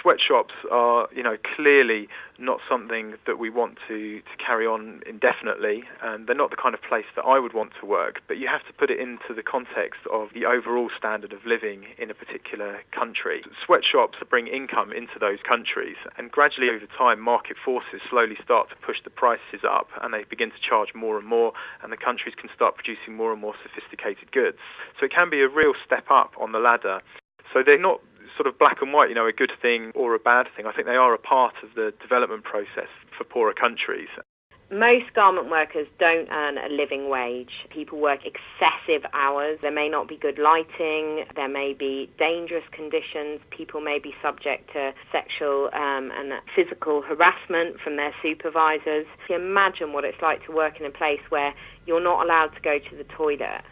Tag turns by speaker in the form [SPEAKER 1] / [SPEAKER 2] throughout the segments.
[SPEAKER 1] Sweatshops are, clearly not something that we want to carry on indefinitely, and they're not the kind of place that I would want to work, but you have to put it into the context of the overall standard of living in a particular country. Sweatshops bring income into those countries, and gradually over time market forces slowly start to push the prices up, and they begin to charge more and more, and the countries can start producing more and more sophisticated goods. So it can be a real step up on the ladder. So they're not sort of black and white, a good thing or a bad thing. I think they are a part of the development process for poorer countries.
[SPEAKER 2] Most garment workers don't earn a living wage. People work excessive hours. There may not be good lighting. There may be dangerous conditions. People may be subject to sexual and physical harassment from their supervisors. You imagine what it's like to work in a place where you're not allowed to go to the toilet.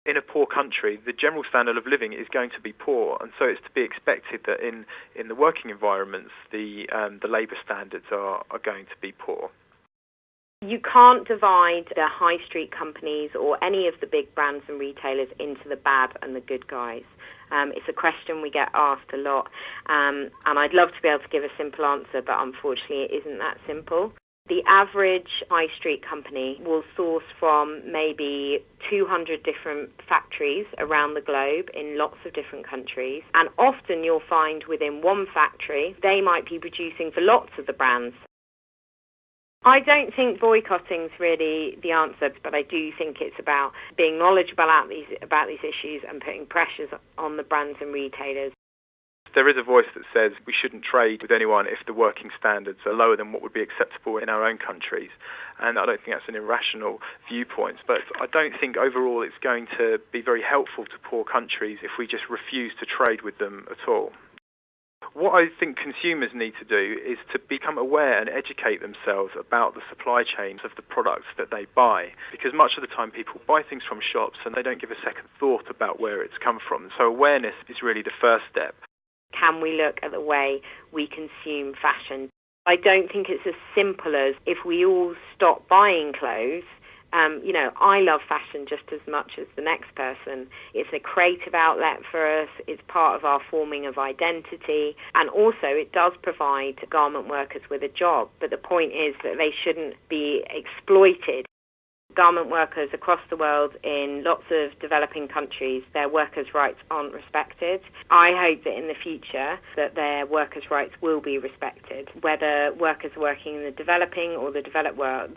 [SPEAKER 1] In a poor country, the general standard of living is going to be poor, and so it's to be expected that in the working environments, the labour standards are going to be poor.
[SPEAKER 2] You can't divide the high street companies or any of the big brands and retailers into the bad and the good guys. It's a question we get asked a lot, and I'd love to be able to give a simple answer, but unfortunately it isn't that simple. The average high street company will source from maybe 200 different factories around the globe in lots of different countries. And often you'll find within one factory, they might be producing for lots of the brands. I don't think boycotting's really the answer, but I do think it's about being knowledgeable about these issues and putting pressures on the brands and retailers.
[SPEAKER 1] There is a voice that says we shouldn't trade with anyone if the working standards are lower than what would be acceptable in our own countries. And I don't think that's an irrational viewpoint. But I don't think overall it's going to be very helpful to poor countries if we just refuse to trade with them at all. What I think consumers need to do is to become aware and educate themselves about the supply chains of the products that they buy, because much of the time people buy things from shops and they don't give a second thought about where it's come from. So awareness is really the first step.
[SPEAKER 2] Can we look at the way we consume fashion? I don't think it's as simple as if we all stop buying clothes. I love fashion just as much as the next person. It's a creative outlet for us. It's part of our forming of identity. And also it does provide garment workers with a job. But the point is that they shouldn't be exploited. Garment workers across the world in lots of developing countries, their workers' rights aren't respected. I hope that in the future that their workers' rights will be respected, whether workers are working in the developing or the developed world.